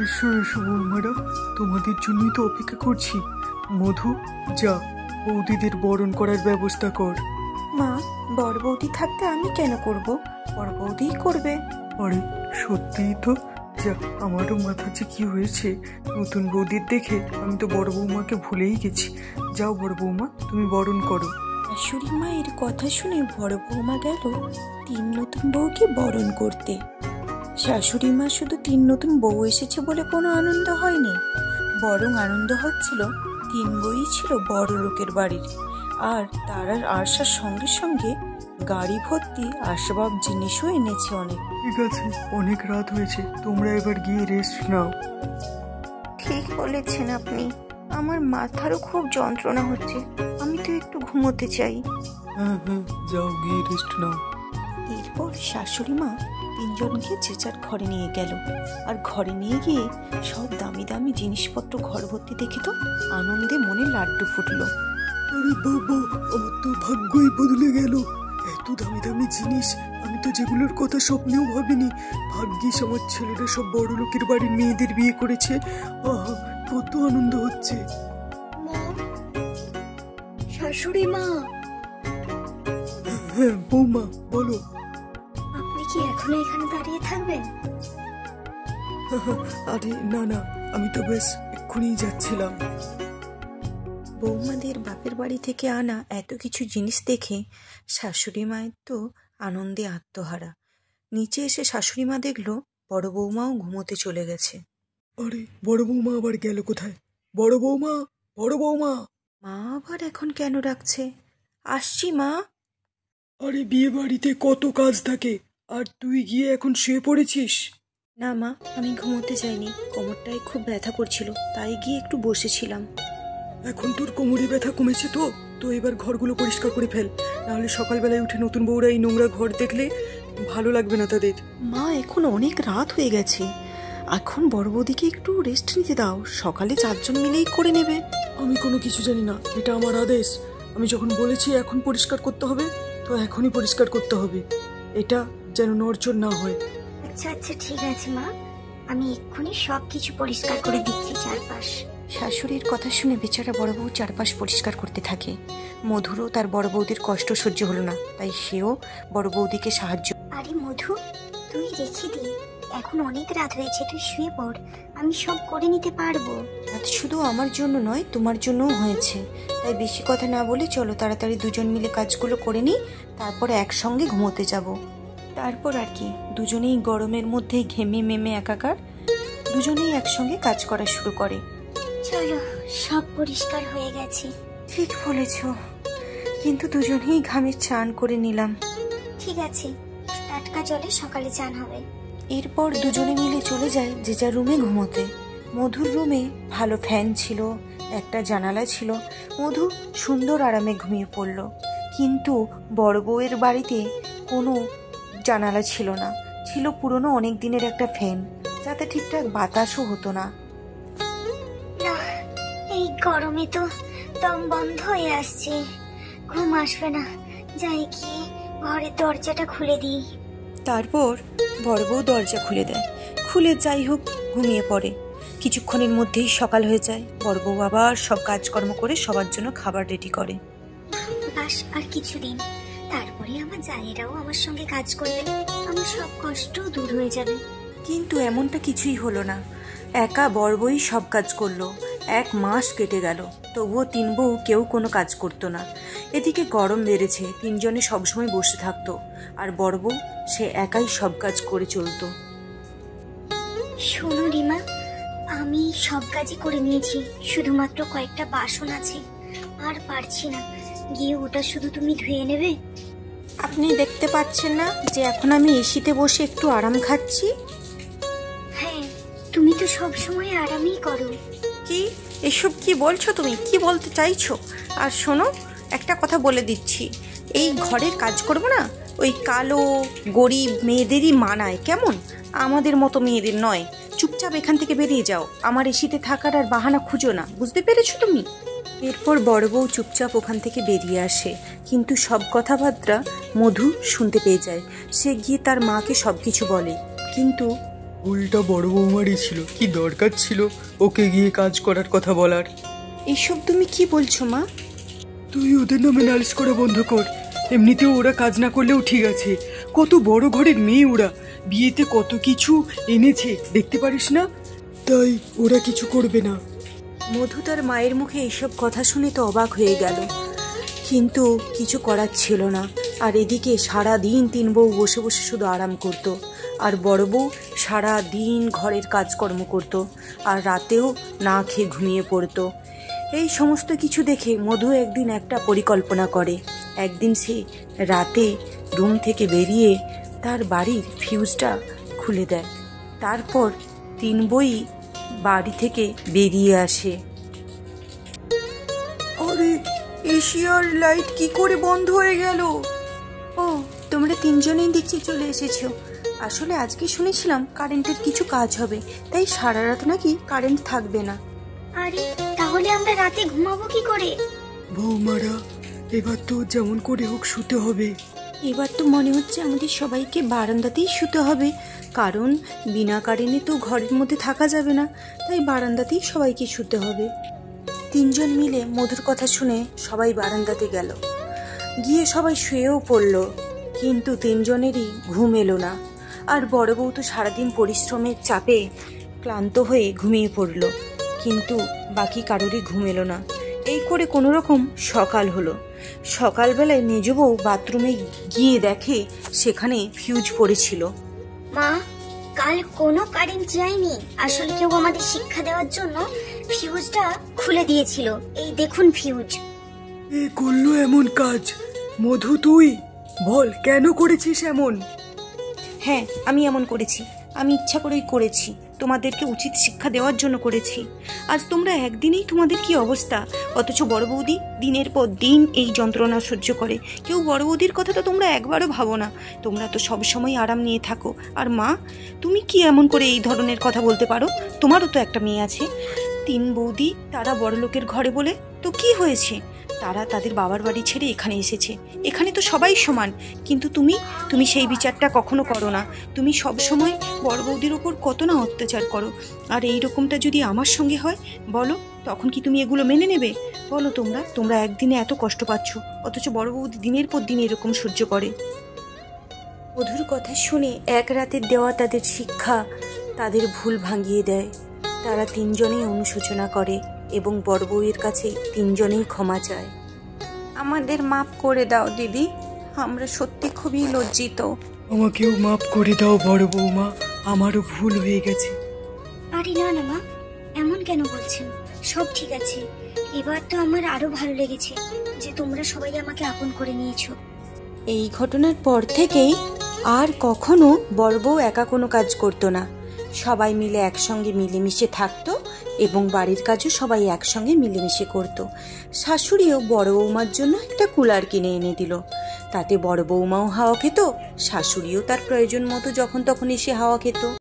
এসো এসো বৌমারা, তোমাদের জন্যই তো অপেক্ষা করছি। মধু, যা বৌদিদের বরণ করার ব্যবস্থা কর। মা, বড় বৌদি থাকতে আমি কেন করব? বড় বৌদিই করবে। আরে সত্যিই তো। যা, আমারও মাথা যে কি হয়েছে নতুন বৌদির দেখে, আমি তো বড় বৌমাকে ভুলেই গেছি। যাও বড় বৌমা, তুমি বরণ করো। শাশুড়ি মায়ের কথা শুনে বড় বৌমা গেল 3 নতুন বউকে বরণ করতে। শাশুড়ি মা শুধু 3 নতুন বউ এসেছে বলে কোনো আনন্দ হয়নি, বরং আনন্দ হচ্ছিল 3 বউই ছিল বড় লোকের বাড়ির, আর তারা আসার সঙ্গে সঙ্গে গাড়ি ভর্তি আসবাব জিনিসও এনেছে অনেক। ঠিক আছে, অনেক রাত হয়েছে, তোমরা এবার গিয়ে রেস্ট নাও। ঠিক বলেছেন আপনি, আমার মাথারও খুব যন্ত্রণা হচ্ছে, আমি তো একটু ঘুমোতে চাই। হ্যাঁ হ্যাঁ, যাও গিয়ে রেস্ট নাও। এরপর শাশুড়ি মা 3 জনকে যে যার ঘরে নিয়ে গেল, আর ঘরে নিয়ে গিয়ে সব দামি দামি জিনিসপত্র ঘর ভর্তি দেখে তো আনন্দে মনে লাড্ডু ফুটলো। আরে বাবা, আমার তো ভাগ্যই বদলে গেল। এত দামি দামি জিনিস, আমি তো যেগুলোর কথা স্বপ্নেও ভাবিনি। ভাগ্যিস আমার ছেলেরা সব বড় লোকের বাড়ির মেয়েদের বিয়ে করেছে। আহা, কত আনন্দ হচ্ছে। শাশুড়ি মা, হ্যাঁ বৌমা, বলো। আপনি কি এখনো এখানে দাঁড়িয়ে থাকবেন? আরে না না, আমি তো বেশ এক্ষুনি যাচ্ছিলাম। বৌমাদের বাপের বাড়ি থেকে আনা এত কিছু জিনিস দেখে শাশুড়ি মায়ের তো আনন্দে আত্মহারা। নিচে এসে শাশুড়ি মা দেখলো বড় বৌমাও ঘুমোতে চলে গেছে। আরে বড় বৌমা আবার গেল কোথায়? বড় বৌমা, বড় বৌমা। মা আবার এখন কেন ডাকছে? আসছি মা। আরে বিয়ে বাড়িতে কত কাজ থাকে, আর তুই গিয়ে এখন শুয়ে পড়েছিস? না মা, আমি ঘুমোতে যাইনি, কোমরটায় খুব ব্যথা করছিল, তাই গিয়ে একটু বসেছিলাম। এখন তোর কোমরে ব্যথা কমেছে তো? তো এবার ঘরগুলো পরিষ্কার করে ফেল, নাহলে সকালবেলায় উঠে নতুন বউরা এই নোংরা ঘর দেখলে ভালো লাগবে না তাদের। মা, এখন অনেক রাত হয়ে গেছে, এখন বড় বৌদিকে একটু রেস্ট নিতে দাও, সকালে 4 জন মিলেই করে নেবে। আমি কোনো কিছু জানি না, এটা আমার আদেশ। আমি যখন বলেছি এখন পরিষ্কার করতে হবে, তো এখনই পরিষ্কার করতে হবে, এটা যেন নড়চড় না হয়। আচ্ছা আচ্ছা, ঠিক আছে মা, আমি এক্ষুনি সবকিছু পরিষ্কার করে দিচ্ছি চারপাশ। শাশুড়ির কথা শুনে বেচারা বড় বউ চারপাশ পরিষ্কার করতে থাকে। মধুরও তার বড় বৌদির কষ্ট সহ্য হলো না, তাই সেও বড় বৌদিকে সাহায্য। আরে মধু, তুই রেখে দি, এখন অনেক রাত হয়েছে, তুই শুয়ে পড়, আমি সব করে নিতে পারবো। রাত শুধু আমার জন্য নয়, তোমার জন্যও হয়েছে, তাই বেশি কথা না বলে চলো তাড়াতাড়ি 2 জন মিলে কাজগুলো করে নিই, তারপরে একসঙ্গে ঘুমোতে যাব। তারপর আর কি, দুজনেই গরমের মধ্যে ঘেমে মেমে একাকার, দুজনেই একসঙ্গে কাজ করা শুরু করে। চলো, সব পরিষ্কার হয়ে গেছে। ঠিক বলেছ, কিন্তু দুজনেই ঘামে চান করে নিলাম। ঠিক আছে, টাটকা জলে সকালে চান হবে। এরপর দুজনে মিলে চলে যায় যে যার রুমে ঘুমোতে। মধুর রুমে ভালো ফ্যান ছিল, একটা জানালা ছিল, মধু সুন্দর আরামে ঘুমিয়ে পড়ল। কিন্তু বড় বউয়ের বাড়িতে কোনো জানালা ছিল না, ছিল পুরনো অনেক দিনের একটা ফ্যান, যাতে ঠিকঠাক বাতাসও হতো না। না, এই গরমে তো দম বন্ধ হয়ে আসছে, ঘুম আসবে না, যাই গিয়ে ঘরের দরজাটা খুলে দিই। তারপর বড় বউ দরজা খুলে দেয়, খুলে যাই হোক ঘুমিয়ে পড়ে। কিছুক্ষণের মধ্যেই সকাল হয়ে যায়, বড় বউ আবার সব কাজকর্ম করে সবার জন্য খাবার রেডি করে। বাস আর কিছুদিন, তারপরে আমার জায়েরাও আমার সঙ্গে কাজ করবে, আমার সব কষ্ট দূর হয়ে যাবে। কিন্তু এমনটা কিছুই হলো না, একা বড় বউই সব কাজ করলো। 1 মাস কেটে গেল, তবুও 3 বউ কেউ কোনো কাজ করতো না। এদিকে গরম বেড়েছে, 3 জনে সবসময় বসে থাকতো, আর বড় বউ সে একাই সব কাজ করে চলতো। শোনো রিমা, আমি সব কাজই করে নিয়েছি, শুধুমাত্র কয়েকটা বাসন আছে, আর পারছি না, গিয়ে ওটা শুধু তুমি ধুয়ে নেবে। আপনি দেখতে পাচ্ছেন না যে এখন আমি এসিতে বসে একটু আরাম খাচ্ছি? হ্যাঁ, তুমি তো সব সময় আরামই করো। কি এসব কি বলছো তুমি? কি বলতে চাইছো? আর শোনো, একটা কথা বলে দিচ্ছি, এই ঘরের কাজ করবো না, ওই কালো গরিব মেয়েদেরই মানায়, কেমন? আমাদের মতো মেয়েদের নয়। চুপচাপ এখান থেকে বেরিয়ে যাও, আমার এসিতে থাকার আর বাহানা খুঁজো না, বুঝতে পেরেছো তুমি? এরপর বড় বউ চুপচাপ ওখান থেকে বেরিয়ে আসে, কিন্তু সব কথাবার্তা মধু শুনতে পেয়ে যায়। সে গিয়ে তার মাকে সব কিছু বলে, কিন্তু উল্টা বড় বৌমারই ছিল, কি দরকার ছিল ওকে গিয়ে কাজ করার কথা বলার? এসব তুমি কি বলছো মা? তুই ওদের নামে নালিশ করা বন্ধ কর। এমনিতেও ওরা কাজ না করলেও ঠিক আছে, কত বড় ঘরের মেয়ে ওরা, বিয়েতে কত কিছু এনেছে দেখতে পারিস না? তাই ওরা কিছু করবে না। মধু তার মায়ের মুখে এইসব কথা শুনে তো অবাক হয়ে গেল, কিন্তু কিছু করার ছিল না। আর এদিকে সারা দিন তিন বউ বসে বসে শুধু আরাম করত, আর বড় বউ সারা দিন ঘরের কাজকর্ম করত, আর রাতেও না খেয়ে ঘুমিয়ে পড়তো। এই সমস্ত কিছু দেখে মধু একদিন একটা পরিকল্পনা করে। একদিন সে রাতে রুম থেকে বেরিয়ে তার বাড়ির ফিউজটা খুলে দেয়। তারপর তিন বই বাড়ি থেকে বেরিয়ে আসে। আরে এশিয়ার লাইট কি করে বন্ধ হয়ে গেল? ও, তোমরা তিনজনেই দেখছি চলে এসেছো। আসলে আজকে শুনেছিলাম কারেন্টের কিছু কাজ হবে, তাই সারা রাত নাকি কারেন্ট থাকবে না। আরে তাহলে আমরা রাতে ঘুমাবো কি করে? বৌমারা, এবার তো যেমন করে হোক শুতে হবে। এবার তো মনে হচ্ছে আমাদের সবাইকে বারান্দাতেই শুতে হবে, কারণ বিনা কারেন্টে তো ঘরের মধ্যে থাকা যাবে না, তাই বারান্দাতেই সবাইকে শুতে হবে। তিনজন মিলে মধুর কথা শুনে সবাই বারান্দাতে গেল, গিয়ে সবাই শুয়েও পড়ল, কিন্তু তিনজনেরই ঘুম এলো না। আর বড় বউ তো সারাদিন পরিশ্রমের চাপে ক্লান্ত হয়ে ঘুমিয়ে পড়ল, কিন্তু বাকি কারোরই ঘুম এলো না। এই করে কোনো রকম সকাল হলো। সকালবেলায় মেজ বউ বাথরুমে গিয়ে দেখে সেখানে ফিউজ পড়েছিল। মা, কাল কোনো কারেন্ট যায়নি, আসলে কেউ আমাদের শিক্ষা দেওয়ার জন্য ফিউজটা খুলে দিয়েছিল। এই দেখুন ফিউজ। এ করলো এমন কাজ? মধু তুই বল কেন করেছিস এমন? হ্যাঁ, আমি এমন করেছি, আমি ইচ্ছা করেই করেছি, তোমাদেরকে উচিত শিক্ষা দেওয়ার জন্য করেছি। আজ তোমরা একদিনেই তোমাদের কি অবস্থা, অথচ বড় বৌদি দিনের পর দিন এই যন্ত্রণা সহ্য করে। কেউ বড় বৌদির কথা তো তোমরা একবারও ভাবো না, তোমরা তো সবসময় আরাম নিয়ে থাকো। আর মা, তুমি কি এমন করে এই ধরনের কথা বলতে পারো? তোমারও তো একটা মেয়ে আছে। তিন বৌদি তারা বড় লোকের ঘরে বলে তো কি হয়েছে, তারা তাদের বাবার বাড়ি ছেড়ে এখানে এসেছে, এখানে তো সবাই সমান। কিন্তু তুমি সেই বিচারটা কখনো করো না। তুমি সব সময় বড় বৌদির ওপর কত না অত্যাচার করো। আর এই রকমটা যদি আমার সঙ্গে হয় বলো, তখন কি তুমি এগুলো মেনে নেবে? বলো, তোমরা একদিনে এত কষ্ট পাচ্ছ, অথচ বড় বৌদি দিনের পর দিন এরকম সহ্য করে। মধুর কথা শুনে এক রাতের দেওয়া তাদের শিক্ষা তাদের ভুল ভাঙিয়ে দেয়। তারা তিনজনেই অনুশোচনা করে এবং বড় বউয়ের কাছে তিনজনেই ক্ষমা চায়। আমাদের মাফ করে দাও দিদি, আমরা সত্যি খুবই লজ্জিত। আমাকেও মাফ করে দাও বড় বৌমা, আমারও ভুল হয়ে গেছে। আরে না না মা, এমন কেন বলছেন? সব ঠিক আছে। এবার তো আমার আরো ভালো লেগেছে যে তোমরা সবাই আমাকে আপন করে নিয়েছো। এই ঘটনার পর থেকেই আর কখনো বড় বউ একা কোনো কাজ করতো না। সবাই মিলে একসঙ্গে মিলেমিশে থাকতো এবং বাড়ির কাজও সবাই একসঙ্গে মিলেমিশে করত। শাশুড়িও বড় বৌমার জন্য একটা কুলার কিনে এনে দিল, তাতে বড় বৌমাও হাওয়া খেত, শাশুড়িও তার প্রয়োজন মতো যখন তখন এসে হাওয়া খেত।